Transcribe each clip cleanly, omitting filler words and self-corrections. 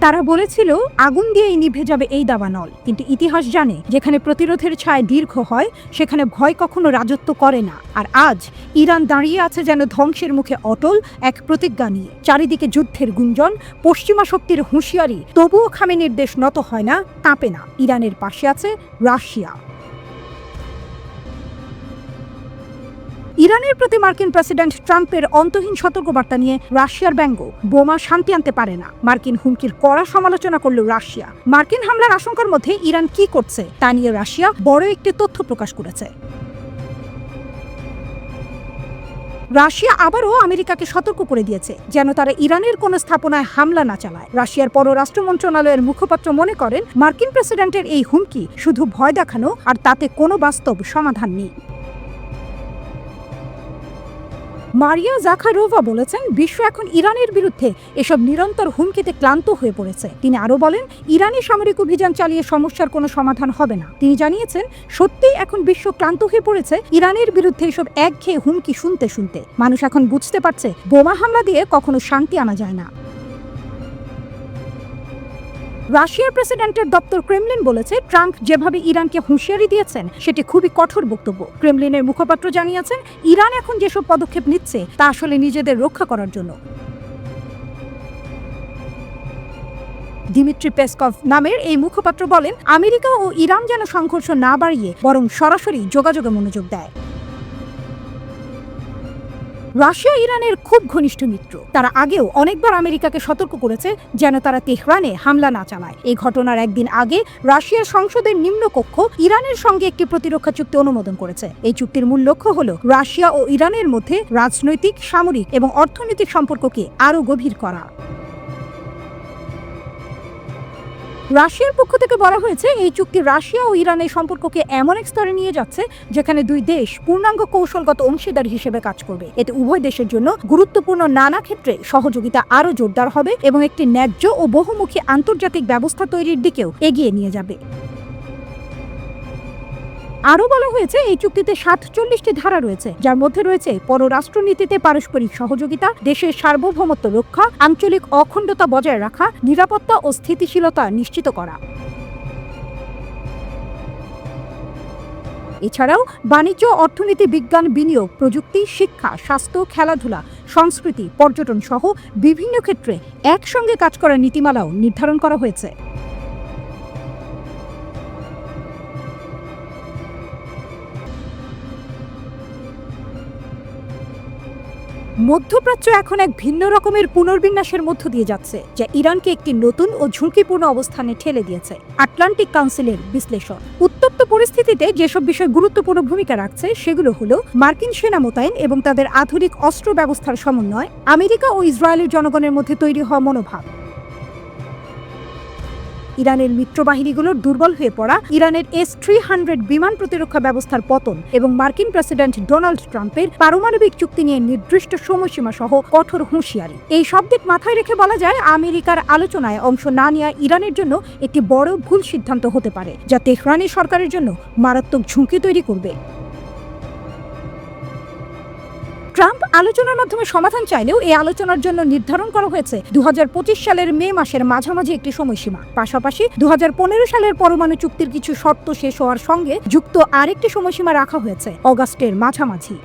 তারা বলেছিল আগুন দিয়েই নিভে যাবে এই দাবানল, কিন্তু ইতিহাস জানে যেখানে প্রতিরোধের ছায়া দীর্ঘ হয় সেখানে ভয় কখনো রাজত্ব করে না। আর আজ ইরান দাঁড়িয়ে আছে যেন ধ্বংসের মুখে অটল এক প্রতিজ্ঞা নিয়ে। চারিদিকে যুদ্ধের গুঞ্জন, পশ্চিমা শক্তির হুঁশিয়ারি, তবুও খামেনির দেশ নত হয় না, কাঁপে না। ইরানের পাশে আছে রাশিয়া। ইরানের প্রতি মার্কিন প্রেসিডেন্ট ট্রাম্পের অন্তহীন সতর্কবার্তা নিয়ে রাশিয়ার ব্যঙ্গ। বোমা শান্তি আনতে পারে না, মার্কিন হুমকির কড়া সমালোচনা করল রাশিয়া। মার্কিন হামলার আশঙ্কার মধ্যে ইরান কি করছে তা নিয়ে রাশিয়া বড় একটি তথ্য প্রকাশ করেছে। রাশিয়া আবারও আমেরিকাকে সতর্ক করে দিয়েছে যেন তারা ইরানের কোনো স্থাপনায় হামলা না চালায়। রাশিয়ার পররাষ্ট্র মন্ত্রণালয়ের মুখপাত্র মনে করেন মার্কিন প্রেসিডেন্টের এই হুমকি শুধু ভয় দেখানো, আর তাতে কোনো বাস্তব সমাধান নেই। মারিয়া জাখারোভা বলেছেন বিশ্ব এখন ইরানের বিরুদ্ধে এসব নিরন্তর হুমকিতে ক্লান্ত হয়ে পড়েছে। তিনি আরও বলেন ইরানি সামরিক অভিযান চালিয়ে সমস্যার কোনো সমাধান হবে না। তিনি জানিয়েছেন সত্যিই এখন বিশ্ব ক্লান্ত হয়ে পড়েছে ইরানের বিরুদ্ধে এসব একঘেয়ে হুমকি শুনতে শুনতে। মানুষ এখন বুঝতে পারছে বোমা হামলা দিয়ে কখনো শান্তি আনা যায় না। রাশিয়ার প্রেসিডেন্টের দপ্তর ক্রেমলিন বলেছে ট্রাম্প যেভাবে ইরানকে হুঁশিয়ারি দিয়েছেন সেটি খুবই কঠোর বক্তব্য। ক্রেমলিনের মুখপাত্র জানিয়েছেন ইরান এখন যেসব পদক্ষেপ নিচ্ছে তা আসলে নিজেদের রক্ষা করার জন্য। দিমিত্রি পেসকভ নামের এই মুখপাত্র বলেন আমেরিকা ও ইরান যেন সংঘর্ষ না বাড়িয়ে বরং সরাসরি যোগাযোগে মনোযোগ দেয়। রাশিয়া ইরানের খুব ঘনিষ্ঠ মিত্র। তারা আগেও অনেকবার আমেরিকাকে সতর্ক করেছে যেন তারা তেহরানে হামলা না চালায়। এই ঘটনার একদিন আগে রাশিয়ার সংসদের নিম্নকক্ষ ইরানের সঙ্গে একটি প্রতিরক্ষা চুক্তি অনুমোদন করেছে। এই চুক্তির মূল লক্ষ্য হল রাশিয়া ও ইরানের মধ্যে রাজনৈতিক, সামরিক এবং অর্থনৈতিক সম্পর্ককে আরও গভীর করা। রাশিয়ার পক্ষ থেকে বলা হয়েছে এই চুক্তি রাশিয়া ও ইরানের সম্পর্ককে এমন এক স্তরে নিয়ে যাচ্ছে যেখানে দুই দেশ পূর্ণাঙ্গ কৌশলগত অংশীদার হিসেবে কাজ করবে। এতে উভয় দেশের জন্য গুরুত্বপূর্ণ নানা ক্ষেত্রে সহযোগিতা আরও জোরদার হবে এবং একটি ন্যায্য ও বহুমুখী আন্তর্জাতিক ব্যবস্থা তৈরির দিকেও এগিয়ে নিয়ে যাবে। আরও বলা হয়েছে এই চুক্তিতে 47টি ধারা রয়েছে, যার মধ্যে রয়েছে পররাষ্ট্রনীতিতে পারস্পরিক সহযোগিতা, দেশের সার্বভৌমত্ব রক্ষা, আঞ্চলিক অখণ্ডতা বজায় রাখা, নিরাপত্তা ও স্থিতিশীলতা নিশ্চিত করা। এছাড়াও বাণিজ্য, অর্থনীতি, বিজ্ঞান, বিনিয়োগ, প্রযুক্তি, শিক্ষা, স্বাস্থ্য, খেলাধুলা, সংস্কৃতি, পর্যটন সহ বিভিন্ন ক্ষেত্রে একসঙ্গে কাজ করার নীতিমালাও নির্ধারণ করা হয়েছে। মধ্যপ্রাচ্য এখন এক ভিন্ন রকমের পুনর্বিন্যাসের মধ্য দিয়ে যাচ্ছে, যা ইরানকে একটি নতুন ও ঝুঁকিপূর্ণ অবস্থানে ঠেলে দিয়েছে। আটলান্টিক কাউন্সিলের বিশ্লেষণ উত্তপ্ত পরিস্থিতিতে যেসব বিষয় গুরুত্বপূর্ণ ভূমিকা রাখছে সেগুলো হলো মার্কিন সেনা মোতায়েন এবং তাদের আধুনিক অস্ত্র ব্যবস্থার সমন্বয়, আমেরিকা ও ইসরায়েলের জনগণের মধ্যে তৈরি হওয়া মনোভাব, ইরানের মিত্রবাহিনীগুলোর দুর্বল হয়ে পড়া, ইরানের S-300 বিমান প্রতিরক্ষা ব্যবস্থার পতন এবং মার্কিন প্রেসিডেন্ট ডোনাল্ড ট্রাম্পের পারমাণবিক চুক্তি নিয়ে নির্দিষ্ট সময়সীমা সহ কঠোর হুঁশিয়ারি। এই সব দিক মাথায় রেখে বলা যায় আমেরিকার আলোচনায় অংশ না নেওয়া ইরানের জন্য একটি বড় ভুল সিদ্ধান্ত হতে পারে, যা তেহরানি সরকারের জন্য মারাত্মক ঝুঁকি তৈরি করবে। ট্রাম্প আলোচনার মাধ্যমে সমাধান চাইলেও এই আলোচনার জন্য নির্ধারণ করা হয়েছে 2025 সালের মে মাসের মাঝামাঝি একটি সময়সীমা। পাশাপাশি 2015 সালের পরমাণু চুক্তির কিছু শর্ত শেষ হওয়ার সঙ্গে যুক্ত আরেকটি সময়সীমা রাখা হয়েছে অগাস্টের মাঝামাঝি।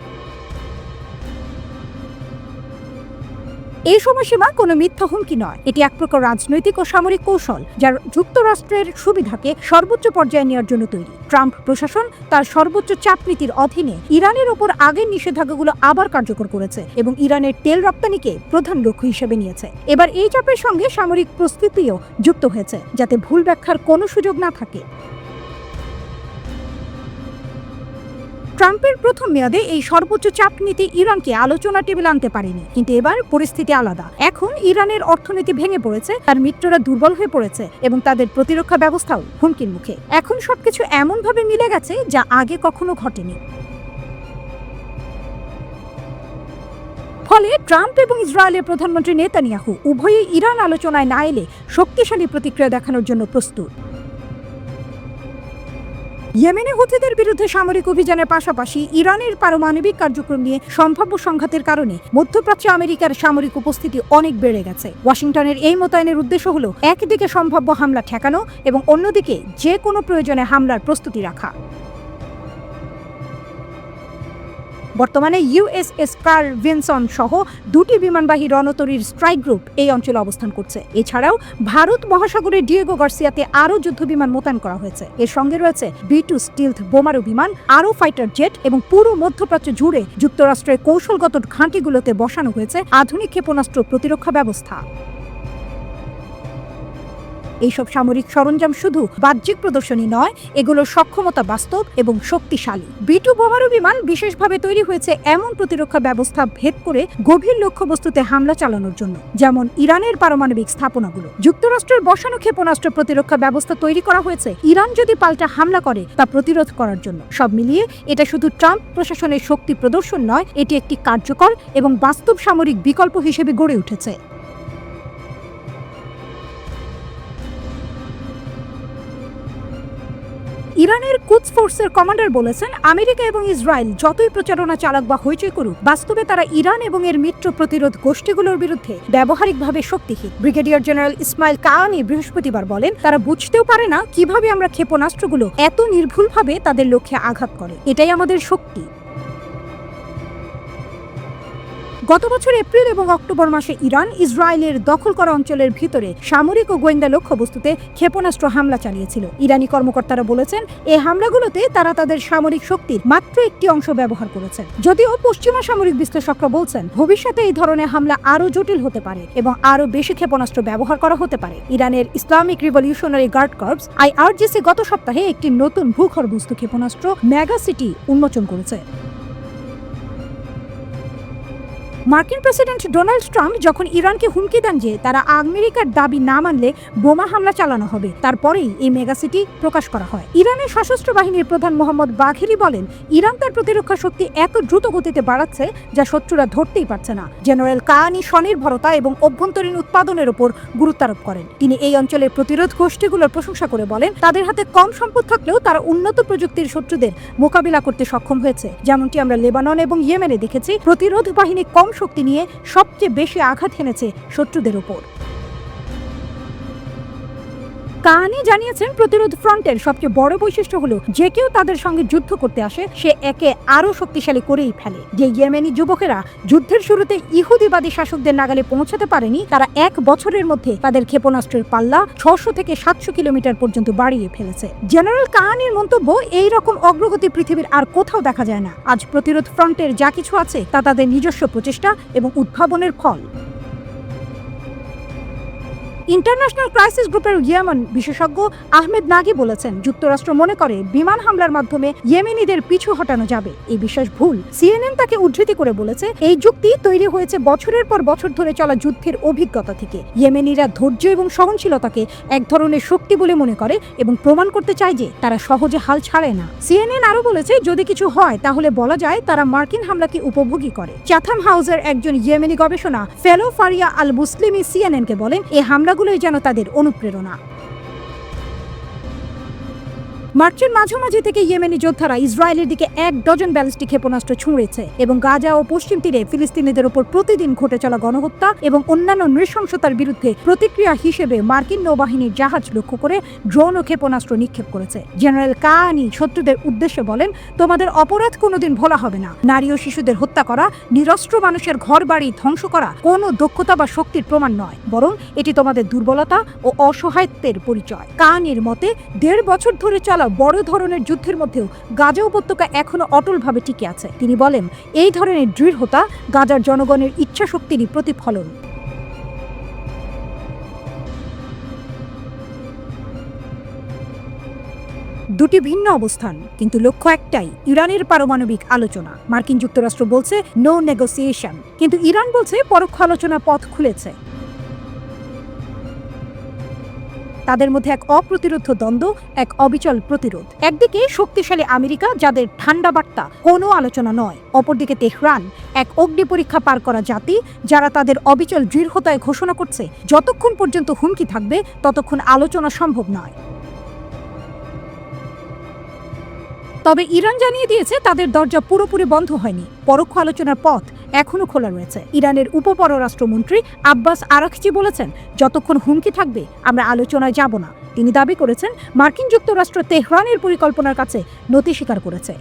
এই সময়সীমা কোনো মিথ্যা হুমকি নয়, এটি এক প্রকার রাজনৈতিক ও সামরিক কৌশল যার যুক্তরাষ্ট্রের সুবিধাকে সর্বোচ্চ পর্যায়ে নেওয়ার জন্য তৈরি। ট্রাম্প প্রশাসন তার সর্বোচ্চ চাপ নীতির অধীনে ইরানের ওপর আগের নিষেধাজ্ঞাগুলো আবার কার্যকর করেছে এবং ইরানের তেল রপ্তানিকে প্রধান লক্ষ্য হিসেবে নিয়েছে। এবার এই চাপের সঙ্গে সামরিক প্রস্তুতিও যুক্ত হয়েছে যাতে ভুল ব্যাখ্যার কোনো সুযোগ না থাকে। ট্রাম্পের প্রথম মেয়াদে এই সর্বোচ্চ চাপ নীতি ইরানকে আলোচনা টেবিলে আনতে পারেনি, কিন্তু এবার পরিস্থিতি আলাদা। এখন ইরানের অর্থনীতি ভেঙে পড়েছে, তার মিত্ররা দুর্বল হয়ে পড়েছে এবং তাদের প্রতিরক্ষা ব্যবস্থাও হুমকির মুখে। এখন সবকিছু এমনভাবে মিলে গেছে যা আগে কখনো ঘটেনি। ফলে ট্রাম্প এবং ইসরায়েলের প্রধানমন্ত্রী নেতানিয়াহু উভয়ই ইরান আলোচনায় না এলে শক্তিশালী প্রতিক্রিয়া দেখানোর জন্য প্রস্তুত। ইয়েমেনে হুথিদের বিরুদ্ধে সামরিক অভিযানের পাশাপাশি ইরানের পারমাণবিক কার্যক্রম নিয়ে সম্ভাব্য সংঘাতের কারণে মধ্যপ্রাচ্যে আমেরিকার সামরিক উপস্থিতি অনেক বেড়ে গেছে। ওয়াশিংটনের এই মোতায়েনের উদ্দেশ্য হলো একদিকে সম্ভাব্য হামলা ঠেকানো এবং অন্যদিকে যে কোনো প্রয়োজনে হামলার প্রস্তুতি রাখা। বর্তমানে ইউএসএস কার্ল ভিনসন সহ দুটি বিমানবাহী রণতরীর স্ট্রাইক গ্রুপ এই অঞ্চলে অবস্থান করছে। এছাড়াও ভারত মহাসাগরের ডিয়েগো গার্সিয়াতে আরও যুদ্ধবিমান মোতায়েন করা হয়েছে। এর সঙ্গে রয়েছে B-2 স্টিলথ বোমারু বিমান, আরও ফাইটার জেট এবং পুরো মধ্যপ্রাচ্য জুড়ে যুক্তরাষ্ট্রের কৌশলগত ঘাঁটিগুলোতে বসানো হয়েছে আধুনিক ক্ষেপণাস্ত্র প্রতিরক্ষা ব্যবস্থা। এইসব সামরিক সরঞ্জাম শুধু বাহ্যিক প্রদর্শনী নয়, এগুলোর সক্ষমতা বাস্তব এবং শক্তিশালী। B-2 বোমারু বিমান বিশেষভাবে তৈরি হয়েছে এমন প্রতিরক্ষা ব্যবস্থা ভেদ করে গভীর লক্ষ্যবস্তুতে হামলা চালানোর জন্য, যেমন ইরানের পারমাণবিক স্থাপনাগুলো। যুক্তরাষ্ট্রের বসানো ক্ষেপণাস্ত্র প্রতিরক্ষা ব্যবস্থা তৈরি করা হয়েছে ইরান যদি পাল্টা হামলা করে তা প্রতিরোধ করার জন্য। সব মিলিয়ে এটা শুধু ট্রাম্প প্রশাসনের শক্তি প্রদর্শন নয়, এটি একটি কার্যকর এবং বাস্তব সামরিক বিকল্প হিসেবে গড়ে উঠেছে। ইরানের কুদস ফোর্সের কমান্ডার বলেছেন, আমেরিকা এবং ইসরায়েল যতই প্রচারণা চালাক বা হইচই করুক, বাস্তবে তারা ইরান এবং এর মিত্র প্রতিরোধ গোষ্ঠীগুলোর বিরুদ্ধে ব্যবহারিকভাবে শক্তিহীন। ব্রিগেডিয়ার জেনারেল ইসমাইল কাহানি বৃহস্পতিবার বলেন, তারা বুঝতেও পারে না কিভাবে আমরা ক্ষেপণাস্ত্রগুলো এত নির্ভুলভাবে তাদের লক্ষ্যে আঘাত করে। এটাই আমাদের শক্তি। গত বছর এপ্রিল এবং অক্টোবর মাসে ইরান ইসরায়েলের দখল করা অঞ্চলের ভিতরে সামরিক ও গোয়েন্দা লক্ষ্যবস্তুতে ক্ষেপণাস্ত্র হামলা চালিয়েছিল। ইরানি কর্মকর্তারা বলেছেন, এই হামলাগুলোতে তারা তাদের সামরিক শক্তির মাত্র একটি অংশ ব্যবহার করেছেন। যদিও পশ্চিমা সামরিক বিশ্লেষকরা বলছেন, ভবিষ্যতে এই ধরনের হামলা আরও জটিল হতে পারে এবং আরও বেশি ক্ষেপণাস্ত্র ব্যবহার করা হতে পারে। ইরানের Islamic revolutionary guard corps IRGC গত সপ্তাহে একটি নতুন ভূগর্ভস্থ ক্ষেপণাস্ত্র মেগাসিটি উন্মোচন করেছে। মার্কিন প্রেসিডেন্ট ডোনাল্ড ট্রাম্প যখন ইরানকে হুমকি দেন যে তারা আমেরিকার দাবি না মানলে বোমা হামলা চালানো হবে, তারপরেই এই মেগাসিটি প্রকাশ করা হয়। ইরানের সশস্ত্র বাহিনীর প্রধান মোহাম্মদ বাঘেরি বলেন, ইরান তার প্রতিরক্ষা শক্তি এত দ্রুত গতিতে বাড়াচ্ছে যা শত্রুরা ধরতেই পারছে না। জেনারেল কাহানি স্বনির্ভরতা এবং অভ্যন্তরীণ উৎপাদনের উপর গুরুত্ব আরোপ করেন। তিনি এই অঞ্চলের প্রতিরোধ গোষ্ঠীগুলোর প্রশংসা করে বলেন, তাদের হাতে কম সম্পদ থাকলেও তারা উন্নত প্রযুক্তির শত্রুদের মোকাবিলা করতে সক্ষম হয়েছে। যেমনটি আমরা লেবানন এবং ইয়েমেনে দেখেছি, প্রতিরোধ বাহিনী কম শক্তি নিয়ে সবচেয়ে বেশি আঘাত হেনেছে শত্রুদের উপর। কাহানি জানিয়েছেন, প্রতিরোধ ফ্রন্টের সবচেয়ে বড় বৈশিষ্ট্য হলো যে কেউ তাদের সঙ্গে যুদ্ধ করতে আসে সে একে আরো শক্তিশালী করেই ফেলে। যে ইয়েমেনি যুবকেরা যুদ্ধের শুরুতে ইহুদিবাদী শাসকদের নাগালে পৌঁছাতে পারেনি, তারা 1 বছরের মধ্যে তাদের ক্ষেপণাস্ত্রের পাল্লা 600 থেকে 700 কিলোমিটার পর্যন্ত বাড়িয়ে ফেলেছে। জেনারেল কাহানির মন্তব্য, এই রকম অগ্রগতি পৃথিবীর আর কোথাও দেখা যায় না। আজ প্রতিরোধ ফ্রন্টের যা কিছু আছে তা তাদের নিজস্ব প্রচেষ্টা এবং উদ্ভাবনের ফল। ইন্টারন্যাশনাল ক্রাইসিস গ্রুপের ইয়েমেন বিশেষজ্ঞ আহমেদ নাগি বলেছেন, যুক্তরাষ্ট্র মনে করে বিমান হামলার মাধ্যমে ইয়েমেনিদের পিছু হটানো যাবে। এই বিশ্বাস ভুল। CNN তাকে উদ্ধৃতি করে বলেছে, এই যুক্তি তৈরি হয়েছে বছরের পর বছর ধরে চলা যুদ্ধের অভিজ্ঞতা থেকে। ইয়েমেনিরা ধৈর্য এবং সহনশীলতাকে এক ধরনের শক্তি বলে মনে করে এবং প্রমাণ করতে চায় যে তারা সহজে হাল ছাড়ে না। CNN আরও বলেছে, যদি কিছু হয় তাহলে বলা যায় তারা মার্কিন হামলাকে উপভোগী করে। চ্যাথাম হাউসের একজন ইয়েমেনি গবেষণা ফেলো ফারিয়া আল মুসলিমি CNN-কে বলেন, এই হামলাগুলোই যেন তাদের অনুপ্রেরণা। মার্চের মাঝামাঝি থেকে ইয়েমেনি যোদ্ধারা ইসরায়েলের দিকে 1 ডজন ব্যালিস্টিক ক্ষেপণাস্ত্র ছুঁড়েছে এবং গাজা ও পশ্চিম তীরে ফিলিস্তিনিদের উপর প্রতিদিন ঘটে চলা গণহত্যা এবং অন্যান্য নৃশংসতার বিরুদ্ধে প্রতিক্রিয়া হিসেবে মার্কিন নৌবাহিনীর জাহাজ লক্ষ্য করে ড্রোন ও ক্ষেপণাস্ত্র নিক্ষেপ করেছে। জেনারেল কাহানি শত্রুদের উদ্দেশ্যে বলেন, তোমাদের অপরাধ কোনোদিন ভোলা হবে না। নারী ও শিশুদের হত্যা করা, নিরস্ত্র মানুষের ঘরবাড়ি ধ্বংস করা কোনো দক্ষতা বা শক্তির প্রমাণ নয়, বরং এটি তোমাদের দুর্বলতা ও অসহায়ত্বের পরিচয়। কাহানির মতে, 1.5 বছর ধরে চলা বড় ধরনের যুদ্ধের মধ্যেও গাজা উপত্যকা এখনো অটলভাবে টিকে আছে। তিনি বলেন, এই ধরনের দৃঢ়তা গাজার জনগণের ইচ্ছা শক্তিরই প্রতিফলন। দুটি ভিন্ন অবস্থান, কিন্তু লক্ষ্য একটাই, ইরানের পারমাণবিক আলোচনা। মার্কিন যুক্তরাষ্ট্র বলছে নো নেগোসিয়েশন, কিন্তু ইরান বলছে পরোক্ষ আলোচনা পথ খুলেছে। তাদের মধ্যে এক অপ্রতিরোধ্য দ্বন্দ্ব, এক অবিচল প্রতিরোধ। একদিকে শক্তিশালী আমেরিকা, যাদের ঠান্ডা বার্তা কোনো আলোচনা নয়। অপরদিকে তেহরান, এক অগ্নি পরীক্ষা পার করা জাতি, যারা তাদের অবিচল দৃঢ়তায় ঘোষণা করছে যতক্ষণ পর্যন্ত হুমকি থাকবে ততক্ষণ আলোচনা সম্ভব নয়। তবে ইরান জানিয়ে দিয়েছে তাদের দরজা পুরোপুরি বন্ধ হয়নি, পরোক্ষ আলোচনার পথ এখনো খোলা রয়েছে। ইরানের উপপররাষ্ট্রমন্ত্রী আব্বাস আরাকচি বলেছেন, যতক্ষণ হুমকি থাকবে আমরা আলোচনায় যাব না। তিনি দাবি করেছেন, মার্কিন যুক্তরাষ্ট্র তেহরানের পরিকল্পনার কাছে নতি স্বীকার করেছে।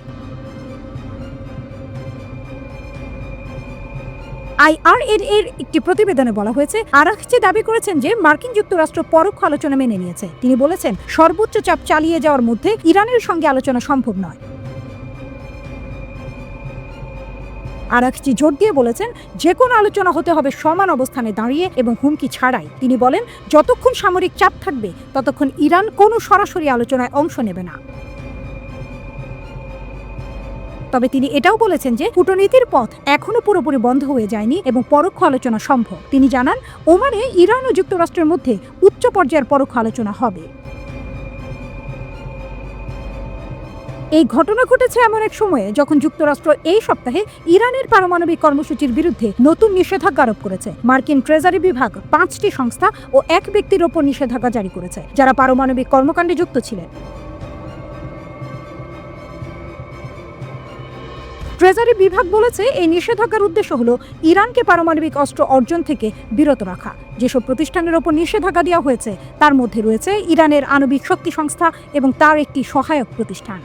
IRN এর একটি প্রতিবেদনে বলা হয়েছে, আরাকচি দাবি করেছেন যে মার্কিন যুক্তরাষ্ট্র পরোক্ষ আলোচনা মেনে নিয়েছে। তিনি বলেছেন, সর্বোচ্চ চাপ চালিয়ে যাওয়ার মধ্যে ইরানের সঙ্গে আলোচনা সম্ভব নয়। আরাকচি জোর দিয়ে বলেছেন, যে কোনো আলোচনা হতে হবে সমান অবস্থানে দাঁড়িয়ে এবং হুমকি ছাড়াই। তিনি বলেন, যতক্ষণ সামরিক চাপ থাকবে ততক্ষণ ইরান কোনো সরাসরি আলোচনায় অংশ নেবে না। তবে তিনি এটাও বলেছেন যে কূটনীতির পথ এখনো পুরোপুরি বন্ধ হয়ে যায়নি এবং পরোক্ষ আলোচনা সম্ভব। তিনি জানান, ওমানে ইরান ও যুক্তরাষ্ট্রের মধ্যে উচ্চ পর্যায়ের পরোক্ষ আলোচনা হবে। এই ঘটনা ঘটেছে এমন এক সময়ে যখন যুক্তরাষ্ট্র এই সপ্তাহে ইরানের পারমাণবিক কর্মসূচির বিরুদ্ধে নতুন নিষেধাজ্ঞা আরোপ করেছে। মার্কিন ট্রেজারি বিভাগ 5টি সংস্থা ও এক ব্যক্তির ওপর নিষেধাজ্ঞা জারি করেছে যারা পারমাণবিক কর্মকাণ্ডে যুক্ত ছিলেন। ট্রেজারি বিভাগ বলেছে, এই নিষেধাজ্ঞার উদ্দেশ্য হলো ইরানকে পারমাণবিক অস্ত্র অর্জন থেকে বিরত রাখা। যেসব প্রতিষ্ঠানের ওপর নিষেধাজ্ঞা দেওয়া হয়েছে তার মধ্যে রয়েছে ইরানের আণবিক শক্তি সংস্থা এবং তার একটি সহায়ক প্রতিষ্ঠান।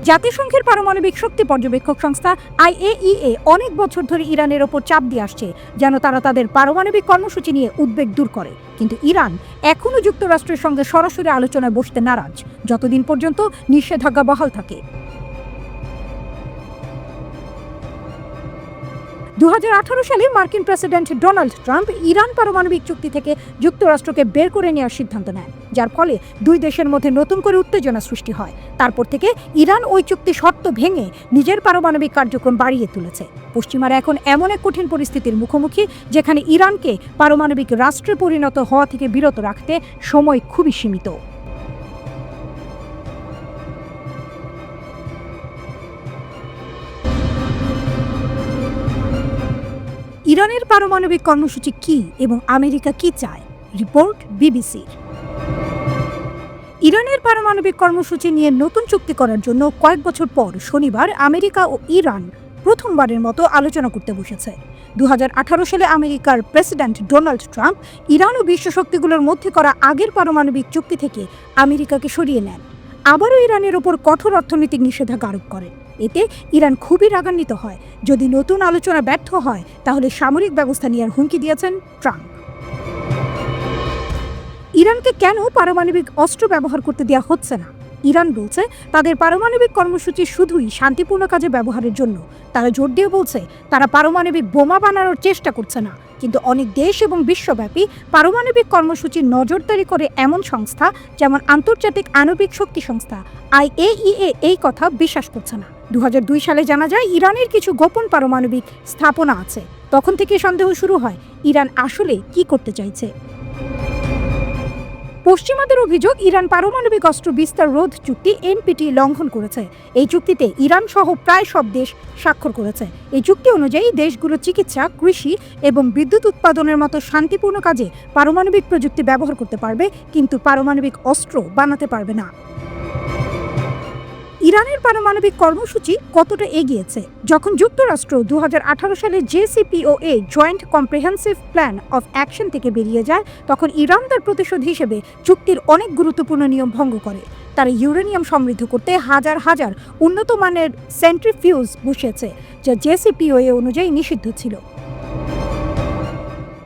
জাতিসংঘের পারমাণবিক শক্তি পর্যবেক্ষক সংস্থা IAEA অনেক বছর ধরে ইরানের ওপর চাপ দিয়ে আসছে যেন তারা তাদের পারমাণবিক কর্মসূচি নিয়ে উদ্বেগ দূর করে। কিন্তু ইরান এখনও যুক্তরাষ্ট্রের সঙ্গে সরাসরি আলোচনায় বসতে নারাজ, যতদিন পর্যন্ত নিষেধাজ্ঞা বহাল থাকে। 2018 সালে মার্কিন প্রেসিডেন্ট ডোনাল্ড ট্রাম্প ইরান পারমাণবিক চুক্তি থেকে যুক্তরাষ্ট্রকে বের করে নেওয়ার সিদ্ধান্ত নেয়, যার ফলে দুই দেশের মধ্যে নতুন করে উত্তেজনা সৃষ্টি হয়। তারপর থেকে ইরান ওই চুক্তি শর্ত ভেঙে নিজের পারমাণবিক কার্যক্রম বাড়িয়ে তুলেছে। পশ্চিমারা এখন এমন এক কঠিন পরিস্থিতির মুখোমুখি যেখানে ইরানকে পারমাণবিক রাষ্ট্রে পরিণত হওয়া থেকে বিরত রাখতে সময় খুবই সীমিত। ইরানের পারমাণবিক কর্মসূচি কি এবং আমেরিকা কি চায়? রিপোর্ট বিবিসির। ইরানের পারমাণবিক কর্মসূচি নিয়ে নতুন চুক্তি করার জন্য কয়েক বছর পর শনিবার আমেরিকা ও ইরান প্রথমবারের মতো আলোচনা করতে বসেছে। 2018 সালে আমেরিকার প্রেসিডেন্ট ডোনাল্ড ট্রাম্প ইরান ও বিশ্ব শক্তিগুলোর মধ্যে করা আগের পারমাণবিক চুক্তি থেকে আমেরিকাকে সরিয়ে নেন। আবারও ইরানের ওপর কঠোর অর্থনৈতিক নিষেধাজ্ঞা আরোপ করেন। এতে ইরান খুবই রাগান্বিত হয়। যদি নতুন আলোচনা ব্যর্থ হয় তাহলে সামরিক ব্যবস্থা নেওয়ার হুমকি দিয়েছেন ট্রাম্প। ইরানকে কেন পারমাণবিক অস্ত্র ব্যবহার করতে দেওয়া হচ্ছে না? ইরান বলছে তাদের পারমাণবিক কর্মসূচি শুধুই শান্তিপূর্ণ কাজে ব্যবহারের জন্য। তারা জোর দিয়ে বলছে তারা পারমাণবিক বোমা বানানোর চেষ্টা করছে না। কিন্তু অনেক দেশ এবং বিশ্বব্যাপী পারমাণবিক কর্মসূচির নজরদারি করে এমন সংস্থা যেমন আন্তর্জাতিক আণবিক শক্তি সংস্থা IAEA এই কথা বিশ্বাস করছে না। 2002 সালে জানা যায় ইরানের কিছু গোপন পারমাণবিক স্থাপনা আছে। তখন থেকে সন্দেহ শুরু হয় ইরান আসলে কি করতে চাইছে। পশ্চিমাদের অভিযোগ, ইরান পারমাণবিক অস্ত্র বিস্তার রোধ চুক্তি NPT লঙ্ঘন করেছে। এই চুক্তিতে ইরান সহ প্রায় সব দেশ স্বাক্ষর করেছে। এই চুক্তি অনুযায়ী দেশগুলো চিকিৎসা, কৃষি এবং বিদ্যুৎ উৎপাদনের মতো শান্তিপূর্ণ কাজে পারমাণবিক প্রযুক্তি ব্যবহার করতে পারবে, কিন্তু পারমাণবিক অস্ত্র বানাতে পারবে না। ইরানের পারমাণবিক কর্মসূচি কতটা এগিয়েছে? যখন যুক্তরাষ্ট্র 2018 সালে JCPOA joint comprehensive plan of action থেকে বেরিয়ে যায়, তখন ইরান তার প্রতিশোধ হিসেবে চুক্তির অনেক গুরুত্বপূর্ণ নিয়ম ভঙ্গ করে। তারা ইউরেনিয়াম সমৃদ্ধ করতে হাজার হাজার উন্নত মানের সেন্ট্রিফিউজ বসিয়েছে, যা JCPOA অনুযায়ী নিষিদ্ধ ছিল।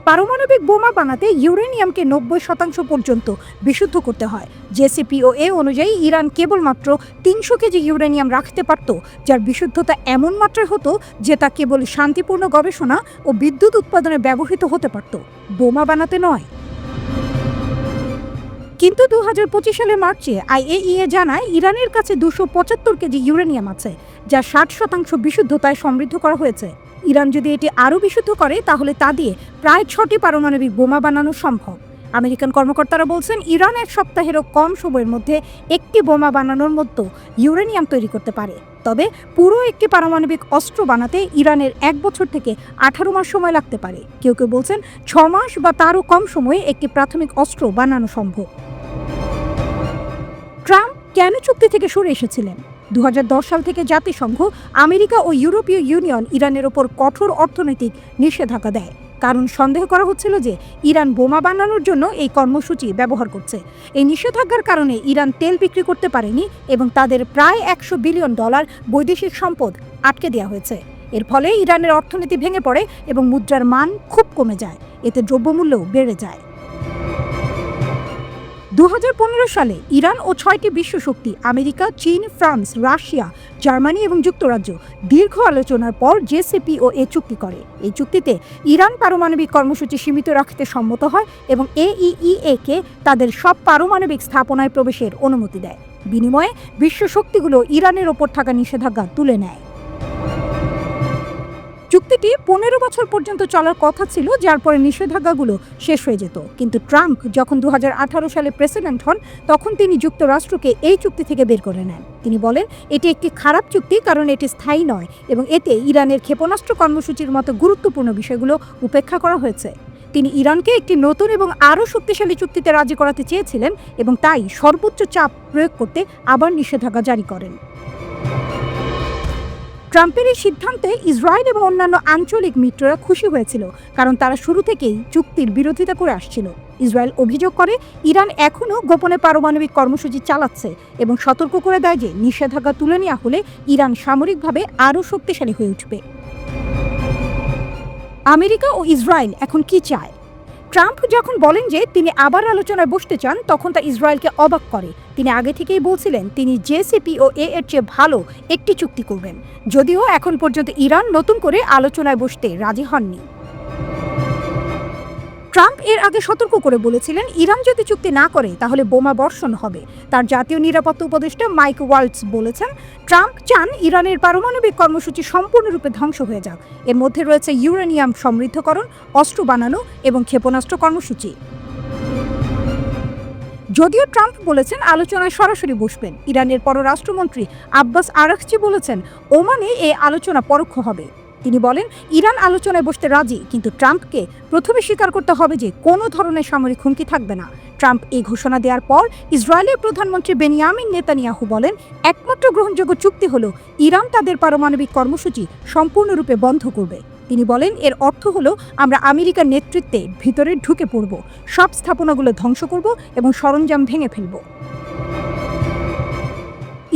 পারমাণবিক বোমা বানাতে ইউরেনিয়ামকে 90% পর্যন্ত বিশুদ্ধ করতে হয়। JCPOA অনুযায়ী ইরান কেবলমাত্র 300 কেজি ইউরেনিয়াম রাখতে পারত, যার বিশুদ্ধতা এমন মাত্রায় হতো যে তা কেবল শান্তিপূর্ণ গবেষণা ও বিদ্যুৎ উৎপাদনে ব্যবহৃত হতে পারত, বোমা বানাতে নয়। কিন্তু 2025 সালের মার্চে IAEA জানায় ইরানের কাছে 275 কেজি ইউরেনিয়াম আছে, যা 60% বিশুদ্ধতায় সমৃদ্ধ করা হয়েছে। ইরান যদি এটি আরও বিশুদ্ধ করে তাহলে তা দিয়ে প্রায় 6টি পারমাণবিক বোমা বানানো সম্ভব। আমেরিকান কর্মকর্তারা বলছেন ইরান এক সপ্তাহেরও কম সময়ের মধ্যে একটি বোমা বানানোর মতো ইউরেনিয়াম তৈরি করতে পারে। তবে পুরো একটি পারমাণবিক অস্ত্র বানাতে ইরানের 1 বছর থেকে 18 মাস সময় লাগতে পারে। কেউ কেউ বলছেন 6 মাস বা তারও কম সময়ে একটি প্রাথমিক অস্ত্র বানানো সম্ভব। কেন চুক্তি থেকে সরে এসেছিলেন? 2010 সাল থেকে জাতিসংঘ, আমেরিকা ও ইউরোপীয় ইউনিয়ন ইরানের ওপর কঠোর অর্থনৈতিক নিষেধাজ্ঞা দেয়, কারণ সন্দেহ করা হচ্ছিল যে ইরান বোমা বানানোর জন্য এই কর্মসূচি ব্যবহার করছে। এই নিষেধাজ্ঞার কারণে ইরান তেল বিক্রি করতে পারেনি এবং তাদের প্রায় $100 বিলিয়ন বৈদেশিক সম্পদ আটকে দেওয়া হয়েছে। এর ফলে ইরানের অর্থনীতি ভেঙে পড়ে এবং মুদ্রার মান খুব কমে যায়, এতে দ্রব্যমূল্যও বেড়ে যায়। 2015 সালে ইরান ও 6টি বিশ্বশক্তি আমেরিকা, চীন, ফ্রান্স, রাশিয়া, জার্মানি এবং যুক্তরাজ্য দীর্ঘ আলোচনার পর JCPOA চুক্তি করে। এই চুক্তিতে ইরান পারমাণবিক কর্মসূচি সীমিত রাখতে সম্মত হয় এবং AEEA-কে তাদের সব পারমাণবিক স্থাপনায় প্রবেশের অনুমতি দেয়। বিনিময়ে বিশ্ব শক্তিগুলো ইরানের ওপর থাকা নিষেধাজ্ঞা তুলে নেয়। চুক্তিটি 15 বছর পর্যন্ত চলার কথা ছিল, যার পরে নিষেধাজ্ঞাগুলো শেষ হয়ে যেত। কিন্তু ট্রাম্প যখন 2018 সালে প্রেসিডেন্ট হন, তখন তিনি যুক্তরাষ্ট্রকে এই চুক্তি থেকে বের করে নেন। তিনি বলেন, এটি একটি খারাপ চুক্তি কারণ এটি স্থায়ী নয় এবং এতে ইরানের ক্ষেপণাস্ত্র কর্মসূচির মতো গুরুত্বপূর্ণ বিষয়গুলো উপেক্ষা করা হয়েছে। তিনি ইরানকে একটি নতুন এবং আরও শক্তিশালী চুক্তিতে রাজি করাতে চেয়েছিলেন এবং তাই সর্বোচ্চ চাপ প্রয়োগ করতে আবার নিষেধাজ্ঞা জারি করেন। ট্রাম্পের এই সিদ্ধান্তে ইসরায়েল এবং অন্যান্য আঞ্চলিক মিত্ররা খুশি হয়েছিল, কারণ তারা শুরু থেকেই চুক্তির বিরোধিতা করে আসছিল। ইসরায়েল অভিযোগ করে ইরান এখনও গোপনে পারমাণবিক কর্মসূচি চালাচ্ছে এবং সতর্ক করে দেয় যে নিষেধাজ্ঞা তুলে নেওয়া হলে ইরান সামরিকভাবে আরও শক্তিশালী হয়ে উঠবে। আমেরিকা ও ইসরায়েল এখন কি চায়? ট্রাম্প যখন বলেন যে তিনি আবার আলোচনায় বসতে চান, তখন তা ইসরায়েলকে অবাক করে। তিনি আগে থেকেই বলছিলেন তিনি JCPOA এর চেয়ে ভালো একটি চুক্তি করবেন, যদিও এখন পর্যন্ত ইরান নতুন করে আলোচনায় বসতে রাজি হননি। ট্রাম্প এর আগে সতর্ক করে বলেছিলেন ইরান যদি চুক্তি না করে তাহলে বোমা বর্ষণ হবে। তার জাতীয় নিরাপত্তা উপদেষ্টা মাইক ওয়ালটজ বলেছেন, ট্রাম্প চান ইরানের পারমাণবিক কর্মসূচি সম্পূর্ণরূপে ধ্বংস হয়ে যাক। এর মধ্যে রয়েছে ইউরেনিয়াম সমৃদ্ধকরণ, অস্ত্র বানানো এবং ক্ষেপণাস্ত্র কর্মসূচি। যদিও ট্রাম্প বলেছেন আলোচনায় সরাসরি বসবেন, ইরানের পররাষ্ট্রমন্ত্রী আব্বাস আরাকচি বলেছেন ওমানে এই আলোচনা পরোক্ষ হবে। তিনি বলেন ইরান আলোচনায় বসতে রাজি, কিন্তু ট্রাম্পকে প্রথমে স্বীকার করতে হবে যে কোনো ধরনের সামরিক হুমকি থাকবে না। ট্রাম্প এই ঘোষণা দেওয়ার পর ইসরায়েলের প্রধানমন্ত্রী বেনিয়ামিন নেতানিয়াহু বলেন একমাত্র গ্রহণযোগ্য চুক্তি হলো ইরান তাদের পারমাণবিক কর্মসূচি সম্পূর্ণরূপে বন্ধ করবে। তিনি বলেন এর অর্থ হলো আমরা আমেরিকার নেতৃত্বে ভিতরে ঢুকে পড়ব, সব স্থাপনাগুলো ধ্বংস করব এবং সরঞ্জাম ভেঙে ফেলব।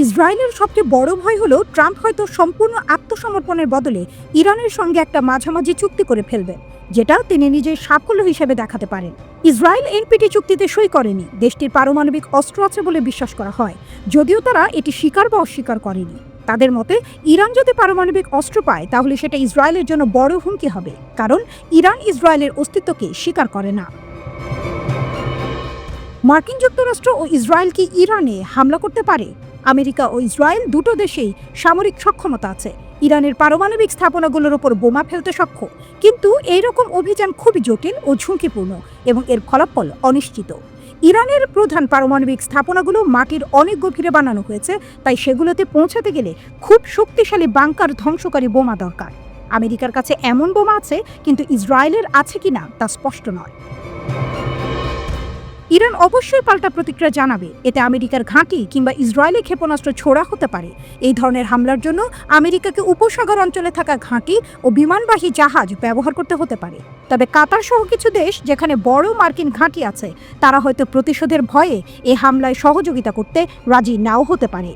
ইসরায়েলের সবচেয়ে বড় ভয় হলো ট্রাম্প হয়তো সম্পূর্ণ আত্মসমর্পণের বদলে ইরানের সঙ্গে একটা মাঝামাঝি চুক্তি করে ফেলবেন, যেটা তিনি নিজের সাফল্য হিসেবে দেখাতে পারেন। ইসরায়েল NPT চুক্তিতে সই করেনি, দেশটির পারমাণবিক অস্ত্র আছে বলে বিশ্বাস করা হয়, যদিও তারা এটি স্বীকার বা অস্বীকার করেনি। তাদের মতে ইরান যদি পারমাণবিক অস্ত্র পায় তাহলে সেটা ইসরায়েলের জন্য বড় হুমকি হবে, কারণ ইরান ইসরায়েলের অস্তিত্বকে স্বীকার করে না। মার্কিন যুক্তরাষ্ট্র ও ইসরায়েল কি ইরানে হামলা করতে পারে? আমেরিকা ও ইসরায়েল দুটো দেশেই সামরিক সক্ষমতা আছে, ইরানের পারমাণবিক স্থাপনাগুলোর ওপর বোমা ফেলতে সক্ষম, কিন্তু এইরকম অভিযান খুবই জটিল ও ঝুঁকিপূর্ণ এবং এর ফলাফল অনিশ্চিত। ইরানের প্রধান পারমাণবিক স্থাপনাগুলো মাটির অনেক গভীরে বানানো হয়েছে, তাই সেগুলোতে পৌঁছাতে গেলে খুব শক্তিশালী বাংকার ধ্বংসকারী বোমা দরকার। আমেরিকার কাছে এমন বোমা আছে, কিন্তু ইসরায়েলের আছে কিনা তা স্পষ্ট নয়। ইরান অবশ্যই পাল্টা প্রতিক্রিয়া জানাবে, এতে আমেরিকার ঘাঁটি কিংবা ইসরায়েলি ক্ষেপণাস্ত্র ছোড়া হতে পারে। এই ধরনের হামলার জন্য আমেরিকাকে উপসাগর অঞ্চলে থাকা ঘাঁটি ও বিমানবাহী জাহাজ ব্যবহার করতে হতে পারে। তবে কাতার সহ কিছু দেশ যেখানে বড় মার্কিন ঘাঁটি আছে, তারা হয়তো প্রতিশোধের ভয়ে এই হামলায় সহযোগিতা করতে রাজি নাও হতে পারে।